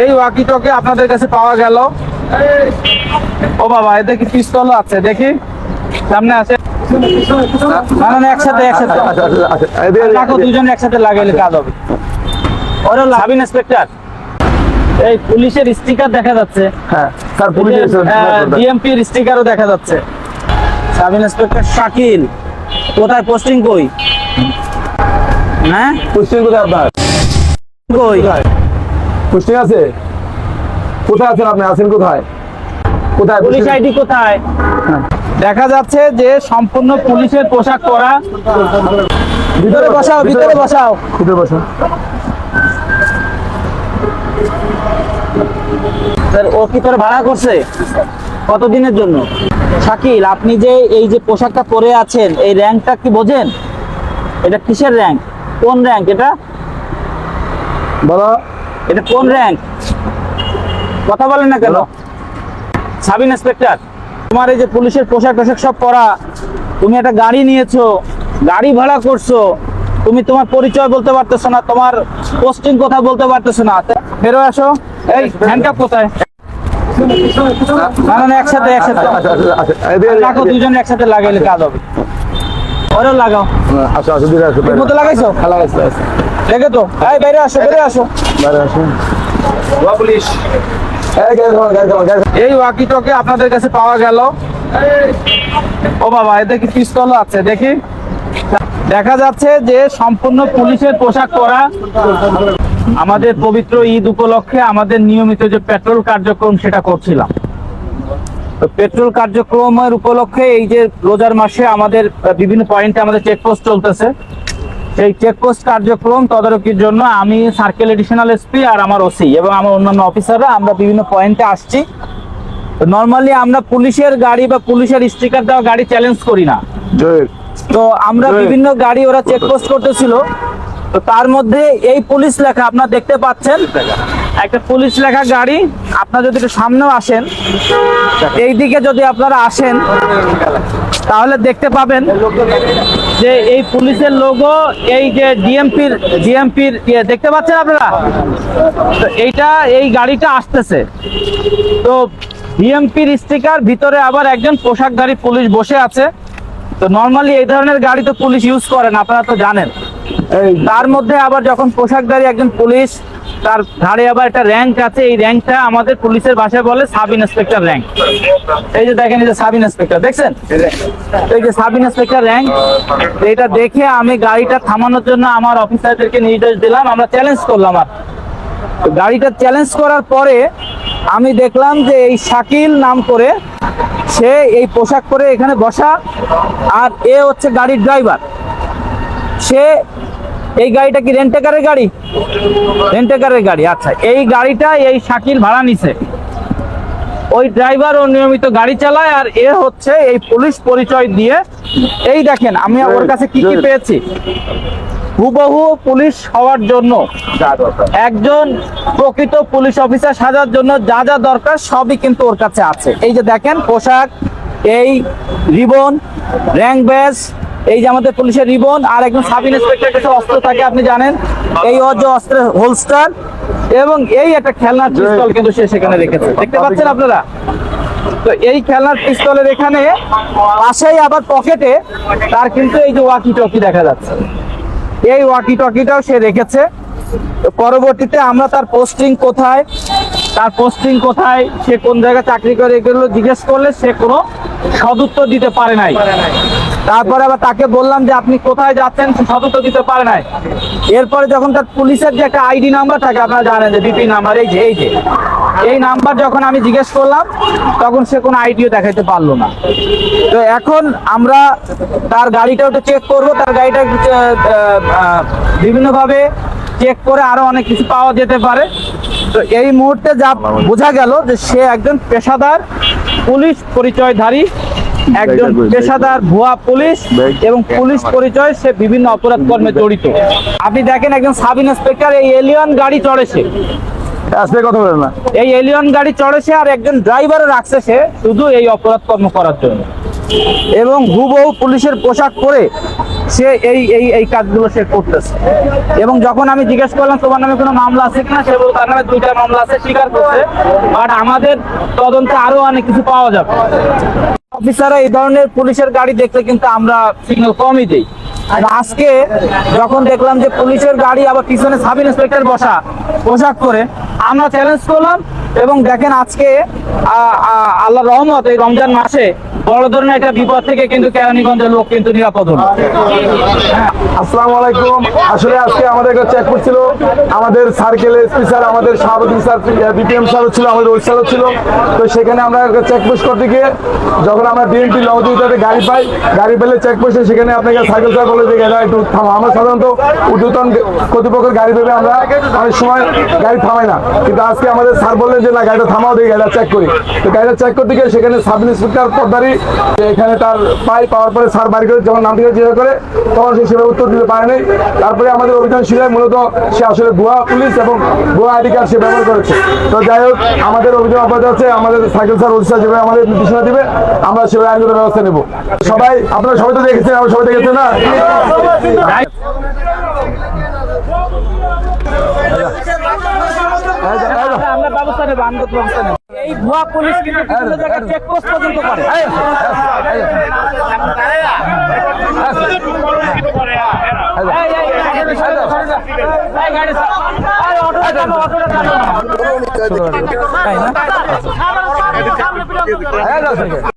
এই walkie talkie আপনাদের কাছে পাওয়া গেল। ও বাবা, এতে কি পিস্তল আছে? দেখি, সামনে আছে। না না, একসাথে রাখো, দুজন একসাথে লাগাইলে কাজ হবে। ওরা সাব ইন্সপেক্টর, এই পুলিশের স্টিকার দেখা যাচ্ছে। হ্যাঁ স্যার, পুলিশের ডিএমপির স্টিকারও দেখা যাচ্ছে। সাব ইন্সপেক্টর শাকিল, কোথায় পোস্টিং? কই? হ্যাঁ, পোস্টিং কোথায় আপনার? কই পোস্টিং আছে? কোথায় আছেন আপনি? আছেন কোথায়? কোথায় পুলিশ আইডি কোথায়? দেখা যাচ্ছে যে সম্পূর্ণ পুলিশের পোশাক পরা। ভিতরে বসাও, ভিতরে বসাও। ভিতরে বসুন। স্যার, ও কি তোর ভাড়া করছে? কতদিনের জন্য? শাকিল, আপনি যে এই যে পোশাকটা পরে আছেন, এই র্যাঙ্কটা কি বোঝেন? এটা কিসের র্যাঙ্ক? কোন র্যাঙ্ক এটা? বলো। এটা কোন র্যাঙ্ক? কথা বলেন না কেন? সাব ইন্সপেক্টর, তোমার এই যে পুলিশের পোশাক সব পরা, তুমি একটা গাড়ি নিয়েছো, গাড়ি ভাড়া করছো, তুমি তোমার পরিচয় বলতে পারতেছো না, তোমার পোস্টিং কথা বলতে পারতেছো না। বেরো আসো। এই হ্যান্ডকাপ কোথায়? না না, একসাথে রাখো, দুজন একসাথে লাগাইলে কাজ হবে। ওরা লাগাও। আসো আসো, দিকে আসো। মতো লাগাইছো? লাগাইছো। দেখে তো। এই বাইরে আসো, বাইরে আসো। বাইরে আসুন। পুলিশ, এই ওয়াকি টকি আপনাদের কাছে পাওয়া গেল। ও বাবা, এতে কি পিস্তল আছে? দেখি। দেখা যাচ্ছে যে সম্পূর্ণ পুলিশের পোশাক পরা। আমাদের পবিত্র ঈদ উপলক্ষে আমাদের নিয়মিত যে পেট্রোল কার্যক্রম, সেটা করছিলাম। তো পেট্রোল কার্যক্রমের উপলক্ষে এই যে রোজার মাসে আমাদের বিভিন্ন পয়েন্টে আমাদের চেকপোস্ট চলতেছে। এই চেকপোস্ট কার্যক্রম তদারকির জন্য আমি সার্কেল এডিশনাল এসপি আর আমার ওসি এবং আমার অন্যান্য অফিসাররা আমরা বিভিন্ন পয়েন্টে আসছি। নর্মালি আমরা পুলিশের গাড়ি বা পুলিশের স্টিকার দেওয়া গাড়ি চ্যালেঞ্জ করি না। তো আমরা বিভিন্ন গাড়ি ওরা চেকপোস্ট করতেছিল, তো তার মধ্যে এই পুলিশ লেখা আপনারা দেখতে পাচ্ছেন, একটা পুলিশ লেখা গাড়ি। আপনারা যদি একটু সামনেও আসেন, এই দিকে যদি আপনারা আসেন, তাহলে দেখতে পাবেন যে এই পুলিশের লোগো, এই যে জিএমপির দেখতে পাচ্ছেন আপনারা। তো এই গাড়িটা আসতেছে, তো ডিএমপির স্টিকার, ভিতরে আবার একজন পোশাকধারী পুলিশ বসে আছে। তো নর্মালি এই ধরনের গাড়ি তো পুলিশ ইউজ করেন, আপনারা তো জানেন। তার মধ্যে আবার যখন পোশাকধারী একজন পুলিশ, তার ঘাড়ে আবার একটা র্যাঙ্ক আছে, এই র্যাঙ্কটা আমাদের পুলিশের ভাষায় বলে সাব ইন্সপেক্টর র্যাঙ্ক। এই যে দেখেন, এই যে সাব ইন্সপেক্টর দেখছেন, এই যে সাব ইন্সপেক্টর র্যাঙ্ক। এটা দেখে আমি গাড়িটা থামানোর জন্য আমার অফিসারদেরকে নির্দেশ দিলাম, আমরা চ্যালেঞ্জ করলাম। আর গাড়িটা চ্যালেঞ্জ করার পরে আমি দেখলাম যে এই শাকিল নাম করে সে এই পোশাক পরে এখানে বসা, আর এ হচ্ছে গাড়ির ড্রাইভার। সে এই গাড়িটা কি রেন্টেকারের গাড়ি? রেন্টেকারের গাড়ি। আচ্ছা, এই গাড়িটা এই শাকিল ভাড়া নিছে। ওই ড্রাইভার ও নিয়মিত গাড়ি চালায়, আর এ হচ্ছে এই পুলিশ পরিচয় দিয়ে। এই দেখেন আমি ওর কাছে কি কি পেয়েছি। হুবহু পুলিশ হওয়ার জন্য, একজন প্রকৃত পুলিশ অফিসার সাজার জন্য যা যা দরকার সবই কিন্তু ওর কাছে আছে। এই যে দেখেন পোশাক, এই রিবন, র্যাঙ্ক ব্যাজ, এই যে আমাদের পুলিশের রিবন, আর একজন সাব ইন্সপেক্টর কাছে অস্ত্র থাকে, আপনি জানেন, এই ওর যে অস্ত্রের হোলস্টার, এবং এই একটা খেলনার পিস্তল কিন্তু সে সেখানে রেখেছে, দেখতে পাচ্ছেন আপনারা। তো এই খেলনার পিস্তলের এখানে পাশেই আবার পকেটে তার কিন্তু এই যে ওয়াকি টকি দেখা যাচ্ছে, এই ওয়াকি টকিটাও সে রেখেছে। পরবর্তীতে আমরা তার পোস্টিং কোথায়, সে কোন জায়গায় চাকরি করে, এগুলো জিজ্ঞেস করলে সে কোনো সদুত্তর দিতে পারে নাই। তারপরে আবার তাকে বললাম যে আপনি কোথায় যাচ্ছেন, সে সদুত্তর দিতে পারে নাই। এরপরে যখন তার পুলিশের যে একটা আইডি নাম্বার থাকে, আপনারা জানেন যে ডিপি নাম্বার, এই নাম্বার যখন আমি জিজ্ঞেস করলাম, তখন সে কোনো আইডিও দেখাইতে পারলো না। তো এখন আমরা তার গাড়িটা একটু চেক করবো, তার গাড়িটা বিভিন্নভাবে চেক করে আরো অনেক কিছু পাওয়া যেতে পারে। তো এই মুহূর্তে যা বোঝা গেল যে সে একজন পেশাদার পুলিশ পরিচয়ধারী, একজন পেশাদার ভুয়া পুলিশ, এবং পুলিশ পরিচয় সে বিভিন্ন অপরাধ কর্মে জড়িত। আপনি দেখেন একজন সাব ইন্সপেক্টর এই এলিয়ন গাড়ি চড়েছে, কথা বলেন না, এই এলিয়ন গাড়ি চড়েছে, আর একজন ড্রাইভারও রাখছে সে শুধু এই অপরাধ কর্ম করার জন্য। এবং হুবহু পুলিশের পোশাক পরে সে এই কাজগুলো সে করতেছে। এবং যখন আমি জিজ্ঞেস করলাম তোমার নামে কোনো মামলা আছে কিনা, সে বলল তার নামে 2টা মামলা আছে, স্বীকার করছে। বাট আমাদের তদন্তে আরো অনেক কিছু পাওয়া যাবে। অফিসাররা এই ধরনের পুলিশের গাড়ি দেখলে কিন্তু আমরা সিগন্যাল কমই দিই। আর আজকে যখন দেখলাম যে পুলিশের গাড়ি আবার পিছনে সাব ইন্সপেক্টর বসা পোশাক করে, আমরা চ্যালেঞ্জ করলাম। এবং দেখেন আজকে আল্লাহ রহমত এই রমজান মাসে বড় ধরনের একটা বিপদ থেকে কিন্তু কেরানীগঞ্জের লোক কিন্তু নিরাপদ হলো। আসসালামু আলাইকুম। আসলে আজকে আমাদের একটা চেক করছিল, আমাদের সার্কেল এসপি স্যার, আমাদের সভাপতি স্যার, বিপিএম স্যারও ছিল, আমাদের ওই স্যারও ছিল। তো সেখানে আমরা চেকপোস্ট করতে গিয়ে যখন আমরা ডিএমপি লংদিতে গাড়ি পাই, গাড়ি পেলে চেকপোস্টে সেখানে আপনাকে সাইকেল স্যার বলে যে গাড়ি একটু থামা। আমরা সাধারণত ঊর্ধ্বতন কর্তৃপক্ষের গাড়ি পেলে আমরা অনেক সময় গাড়ি থামাই না, কিন্তু আজকে আমাদের স্যার বললেন যে না, গাড়িটা থামাও, দিয়ে গাড়িটা চেক করি। তো গাড়িটা চেক করতে গিয়ে সেখানে সাব ইন্সপেক্টর পদ্মারি এখানে তার পাওয়ার পরে স্যার বাড়ি করে যখন নাম থেকে জিজ্ঞাসা করে তখন সে সেভাবে উত্তর দিতে পারে নাই। তারপরে আমাদের অভিযান শিলায় মূলত সে আসলে ভুয়া পুলিশ এবং ভুয়া আইডি কার্ড সে ব্যবহার করেছে। তো যাই হোক, আমাদের অভিযান অব্যাহত আছে। আমাদের সাইকেল স্যার ওসি স্যার যেভাবে আমাদের নির্দেশনা দিবে আমরা সেভাবে আইনগত ব্যবস্থা নেব। সবাই আপনারা সবাই তো দেখেছেন, আমরা সবাই দেখেছেন না? আমরা ব্যবস্থা নেব, আইনগত ব্যবস্থা নেব। এই ভুয়া পুলিশ কিন্তু বিভিন্ন জায়গায় চেকপোস্ট পর্যন্ত করে। গাড়ি